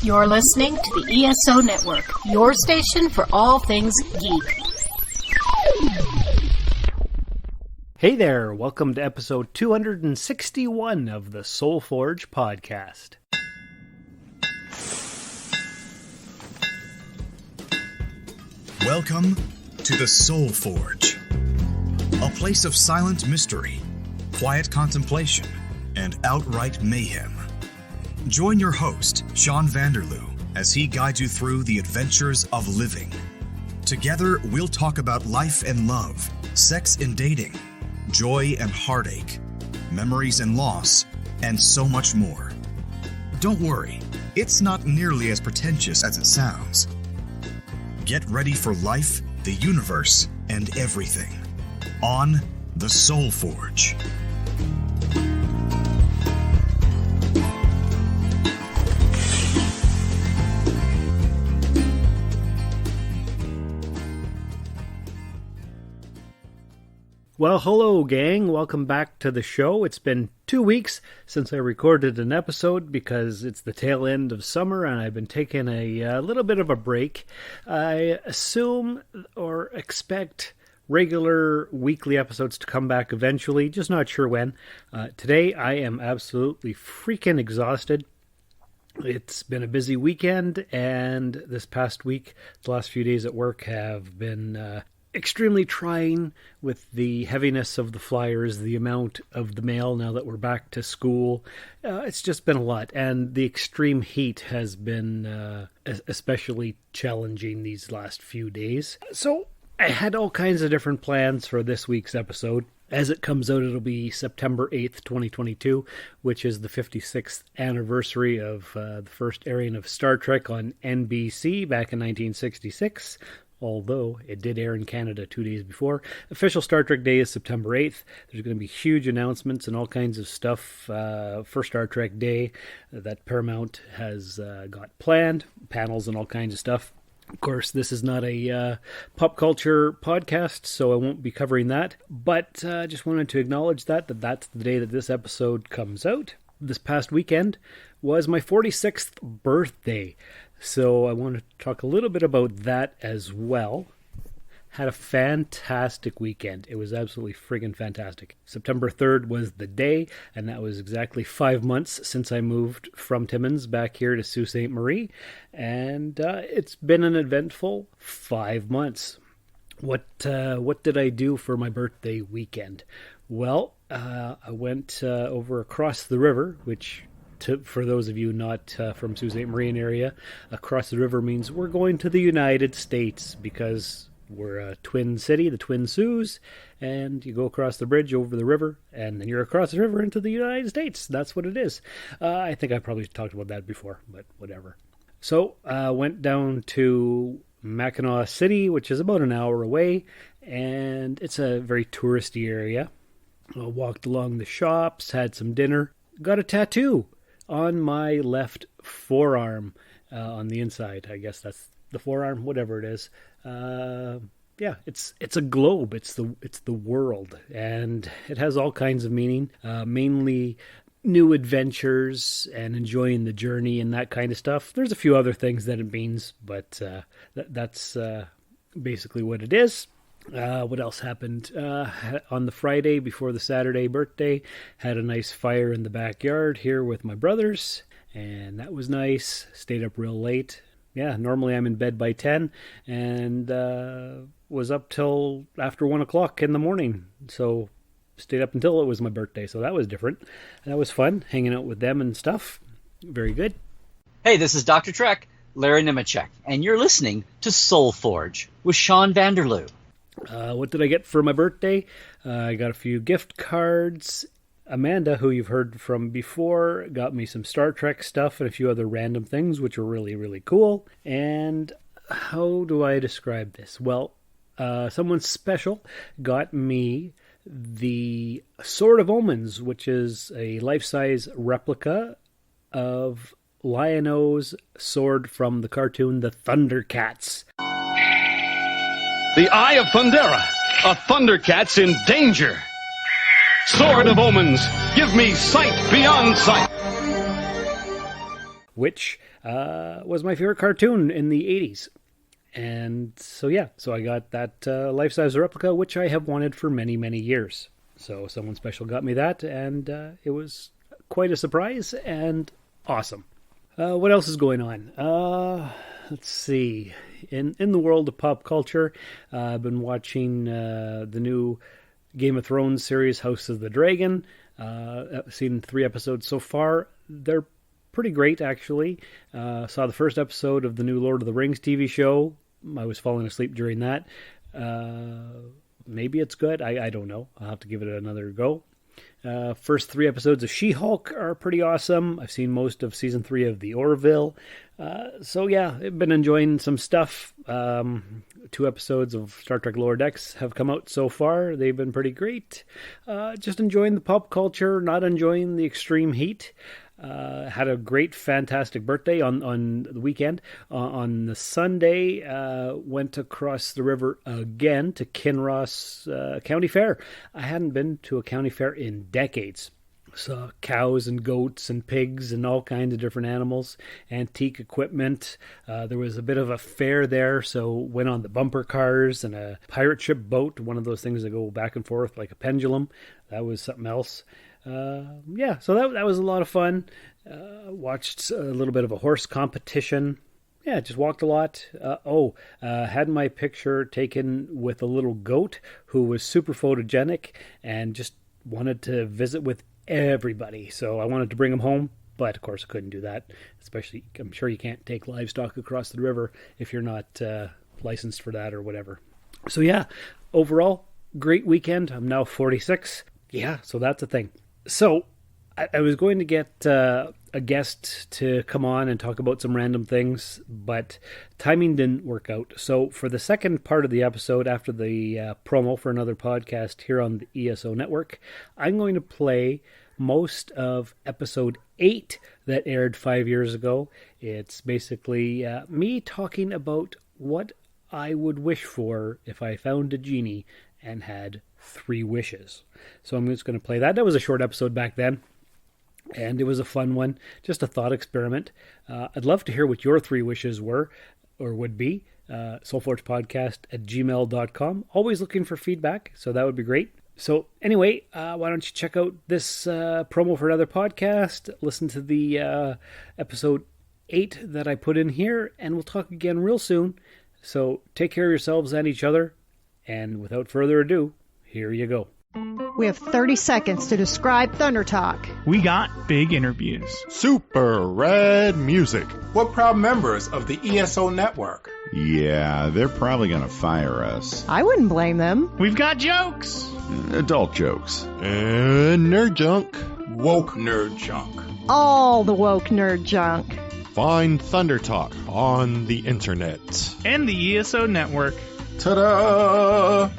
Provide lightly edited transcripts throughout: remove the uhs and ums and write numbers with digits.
You're listening to the ESO Network, your station for all things geek. Hey there, welcome to episode 261 of the Soul Forge podcast. Welcome to the Soul Forge, a place of silent mystery, quiet contemplation, and outright mayhem. Join your host, Sean Vanderloo, as he guides you through the adventures of living. Together, we'll talk about life and love, sex and dating, joy and heartache, memories and loss, and so much more. Don't worry, it's not nearly as pretentious as it sounds. Get ready for life, the universe, and everything on the Soul Forge. Well, hello, gang. Welcome back to the show. It's been 2 weeks since I recorded an episode because it's the tail end of summer and I've been taking a little bit of a break. I assume or expect regular weekly episodes to come back eventually, just not sure when. Today, I am absolutely freaking exhausted. It's been a busy weekend, and this past week, the last few days at work have been extremely trying with the heaviness of the flyers, the amount of the mail now that we're back to school. It's just been a lot, and the extreme heat has been especially challenging these last few days. So I had all kinds of different plans for this week's episode. As it comes out, it'll be September 8th, 2022, which is the 56th anniversary of the first airing of Star Trek on NBC back in 1966. Although it did air in Canada 2 days before. Official Star Trek Day is September 8th. There's going to be huge announcements and all kinds of stuff for Star Trek Day that Paramount has got planned, panels and all kinds of stuff. Of course, this is not a pop culture podcast, so I won't be covering that. But I just wanted to acknowledge that's the day that this episode comes out. This past weekend was my 46th birthday. So I want to talk a little bit about that as well. Had a fantastic weekend. It was absolutely friggin' fantastic. September 3rd was the day, and that was exactly 5 months since I moved from Timmins back here to Sault Ste. Marie. And it's been an eventful 5 months. What did I do for my birthday weekend? Well, I went over across the river, which... for those of you not from Sault Ste. Marie area, across the river means we're going to the United States because we're a twin city, the Twin Saults, and you go across the bridge over the river, and then you're across the river into the United States. That's what it is. I think I probably talked about that before, but whatever. So I went down to Mackinac City, which is about an hour away, and it's a very touristy area. I walked along the shops, had some dinner, got a tattoo on my left forearm, on the inside. I guess that's the forearm, whatever it is. Yeah, it's a globe. It's the world, and it has all kinds of meaning. Mainly new adventures and enjoying the journey and that kind of stuff. There's a few other things that it means, but that's basically what it is. What else happened? On the Friday before the Saturday birthday, had a nice fire in the backyard here with my brothers, and that was nice. Stayed up real late. Yeah, normally I'm in bed by 10, and was up till after 1 o'clock in the morning. So stayed up until it was my birthday, so that was different. That was fun, hanging out with them and stuff. Very good. Hey, this is Dr. Trek, Larry Nemechek, and you're listening to Soul Forge with Sean Vanderloo. What did I get for my birthday? I got a few gift cards. Amanda, who you've heard from before, got me some Star Trek stuff and a few other random things, which were really, really cool. And how do I describe this? Well, someone special got me the Sword of Omens, which is a life-size replica of Lion-O's sword from the cartoon The Thundercats. The Eye of Thundera, a Thundercat's in danger. Sword of Omens, give me sight beyond sight. which was my favorite cartoon in the 80s. And so I got that life-size replica, which I have wanted for many, many years. So someone special got me that, and it was quite a surprise and awesome. What else is going on? Let's see. In the world of pop culture, I've been watching the new Game of Thrones series, House of the Dragon. I've seen 3 episodes so far. They're pretty great, actually. Saw the first episode of the new Lord of the Rings TV show. I was falling asleep during that. Maybe it's good. I don't know. I'll have to give it another go. First 3 episodes of She-Hulk are pretty awesome. I've seen most of season 3 of the Orville. I've been enjoying some stuff. 2 episodes of Star Trek Lower Decks have come out so far. They've been pretty great. Just enjoying the pop culture, not enjoying the extreme heat. Had a great, fantastic birthday on the weekend. On the Sunday, went across the river again to Kinross County Fair. I hadn't been to a county fair in decades. Saw cows and goats and pigs and all kinds of different animals, antique equipment. There was a bit of a fair there, so went on the bumper cars and a pirate ship boat, one of those things that go back and forth like a pendulum. That was something else. So that was a lot of fun. Watched a little bit of a horse competition. Yeah, just walked a lot. Had my picture taken with a little goat who was super photogenic and just wanted to visit with everybody. So I wanted to bring him home, but of course I couldn't do that. Especially, I'm sure you can't take livestock across the river if you're not licensed for that or whatever. So yeah, overall, great weekend. I'm now 46. Yeah, so that's a thing. So I was going to get a guest to come on and talk about some random things, but timing didn't work out. So for the second part of the episode, after the promo for another podcast here on the ESO network, I'm going to play most of episode 8 that aired 5 years ago. It's basically me talking about what I would wish for if I found a genie and had 3 wishes. So I'm just going to play that. That was a short episode back then, and it was a fun one. Just a thought experiment. I'd love to hear what your 3 wishes were or would be. soulforgepodcast@gmail.com. Always looking for feedback, so that would be great. So anyway, why don't you check out this promo for another podcast. Listen to the episode 8 that I put in here, and we'll talk again real soon. So take care of yourselves and each other. And without further ado, here you go. We have 30 seconds to describe Thunder Talk. We got big interviews. Super rad music. We're proud members of the ESO network. Yeah, they're probably going to fire us. I wouldn't blame them. We've got jokes. Adult jokes. And nerd junk. Woke nerd junk. All the woke nerd junk. Find Thunder Talk on the internet. And the ESO network. Ta-da!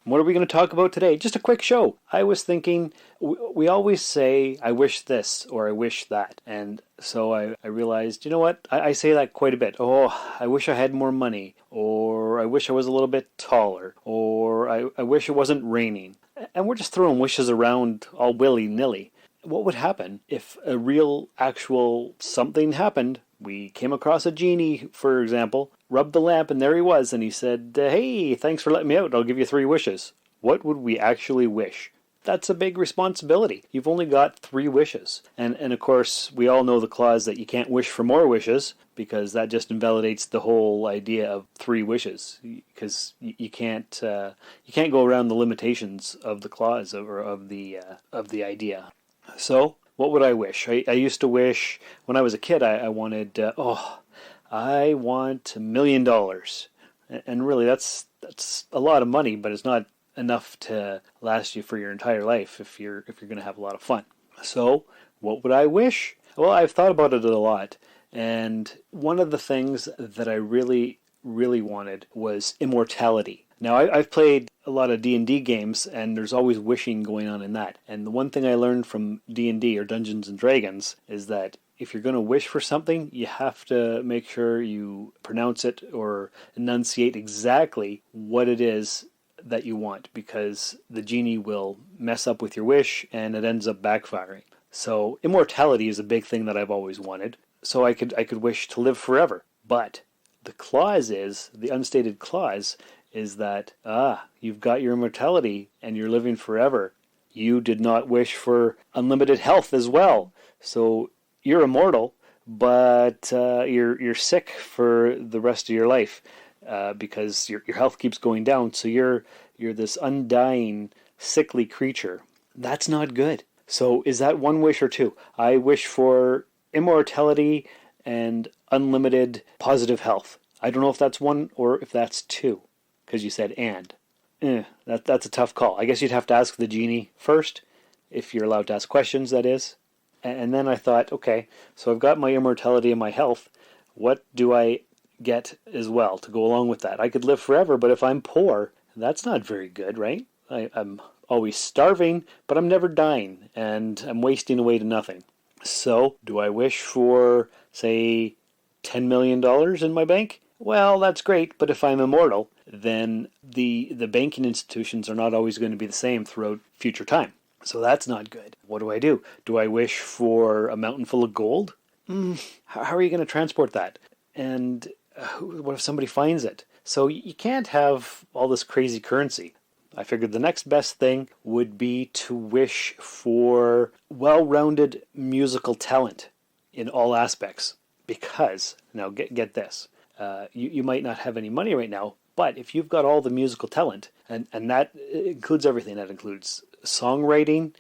What are we going to talk about today? Just a quick show. I was thinking, we always say, I wish this, or I wish that. And so I realized, you know what? I say that quite a bit. Oh, I wish I had more money. Or I wish I was a little bit taller. Or I wish it wasn't raining. And we're just throwing wishes around all willy-nilly. What would happen if a real, actual something happened? We came across a genie, for example, rubbed the lamp, and there he was, and he said, hey, thanks for letting me out, I'll give you 3 wishes. What would we actually wish? That's a big responsibility. You've only got 3 wishes. And of course, we all know the clause that you can't wish for more wishes, because that just invalidates the whole idea of 3 wishes, because you can't go around the limitations of the clause or of the idea. So, what would I wish? I used to wish, when I was a kid, I wanted, I want $1 million. And really, that's a lot of money, but it's not enough to last you for your entire life if you're going to have a lot of fun. So, what would I wish? Well, I've thought about it a lot. And one of the things that I really, really wanted was immortality. Now, I've played a lot of D&D games, and there's always wishing going on in that. And the one thing I learned from D&D, or Dungeons & Dragons, is that if you're going to wish for something, you have to make sure you pronounce it or enunciate exactly what it is that you want, because the genie will mess up with your wish, and it ends up backfiring. So immortality is a big thing that I've always wanted. So I could wish to live forever. But the unstated clause is that, you've got your immortality and you're living forever. You did not wish for unlimited health as well. So you're immortal, but you're sick for the rest of your life because your health keeps going down. So you're this undying, sickly creature. That's not good. So is that one wish or two? I wish for immortality and unlimited positive health. I don't know if that's one or if that's two, because you said and. That's a tough call. I guess you'd have to ask the genie first, if you're allowed to ask questions, that is. And then I thought, okay, so I've got my immortality and my health. What do I get as well to go along with that? I could live forever, but if I'm poor, that's not very good, right? I'm always starving, but I'm never dying, and I'm wasting away to nothing. So, do I wish for, say, $10 million in my bank? Well, that's great, but if I'm immortal, then the banking institutions are not always going to be the same throughout future time. So that's not good. What do? Do I wish for a mountain full of gold? How are you going to transport that? And what if somebody finds it? So you can't have all this crazy currency. I figured the next best thing would be to wish for well-rounded musical talent in all aspects. Because, now get this, you might not have any money right now, but if you've got all the musical talent, and that includes everything, that includes songwriting,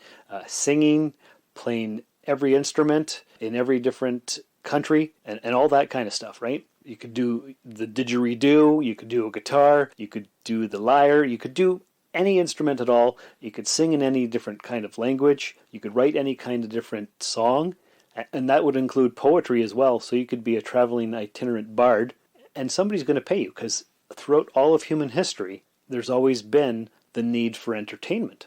singing, playing every instrument in every different country, and all that kind of stuff, right? You could do the didgeridoo, you could do a guitar, you could do the lyre, you could do any instrument at all, you could sing in any different kind of language, you could write any kind of different song, and that would include poetry as well, so you could be a traveling itinerant bard, and somebody's going to pay you, because throughout all of human history, there's always been the need for entertainment.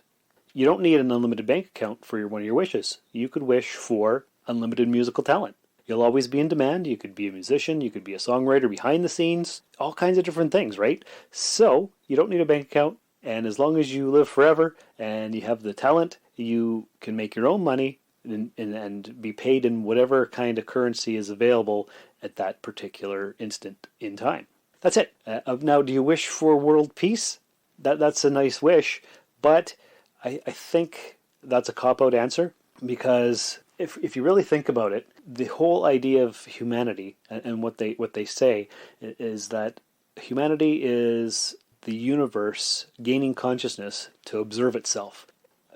You don't need an unlimited bank account for one of your wishes. You could wish for unlimited musical talent. You'll always be in demand. You could be a musician, you could be a songwriter behind the scenes, all kinds of different things, right? So, you don't need a bank account, and as long as you live forever and you have the talent, you can make your own money and be paid in whatever kind of currency is available at that particular instant in time. That's it. Now, do you wish for world peace? That's a nice wish, but I think that's a cop-out answer, because if you really think about it, the whole idea of humanity and what they say is that humanity is the universe gaining consciousness to observe itself.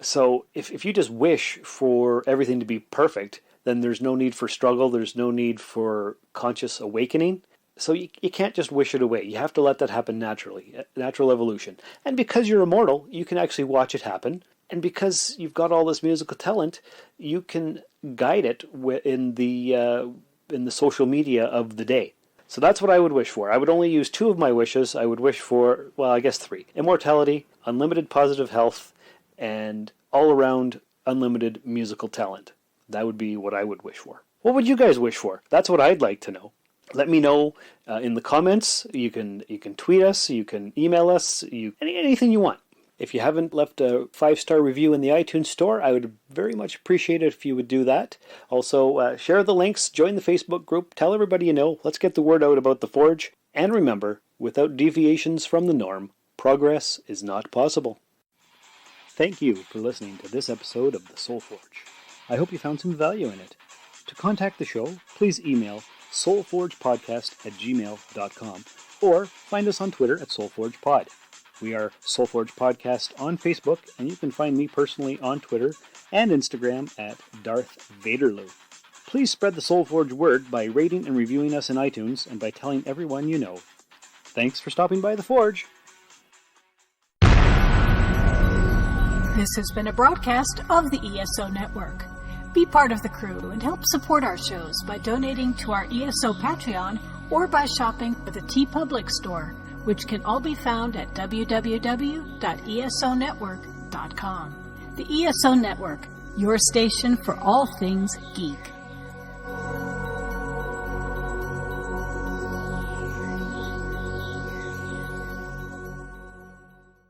So if you just wish for everything to be perfect, then there's no need for struggle, there's no need for conscious awakening. So you can't just wish it away. You have to let that happen naturally, natural evolution. And because you're immortal, you can actually watch it happen. And because you've got all this musical talent, you can guide it in the social media of the day. So that's what I would wish for. I would only use 2 of my wishes. I would wish for, well, I guess 3. Immortality, unlimited positive health, and all-around unlimited musical talent. That would be what I would wish for. What would you guys wish for? That's what I'd like to know. Let me know in the comments. You can tweet us. You can email us. Anything you want. If you haven't left a 5-star review in the iTunes store, I would very much appreciate it if you would do that. Also, share the links, join the Facebook group, tell everybody you know. Let's get the word out about the Forge. And remember, without deviations from the norm, progress is not possible. Thank you for listening to this episode of the Soul Forge. I hope you found some value in it. To contact the show, please email soulforgepodcast@gmail.com or find us on Twitter at soulforgepod. We are Soulforge Podcast on Facebook, and you can find me personally on Twitter and Instagram at Darth Vaderloo. Please spread the Soulforge word by rating and reviewing us in iTunes and by telling everyone you know. Thanks for stopping by the Forge. This has been a broadcast of the ESO Network. Be part of the crew and help support our shows by donating to our ESO Patreon or by shopping at the TeePublic store, which can all be found at www.esonetwork.com. The ESO Network, your station for all things geek.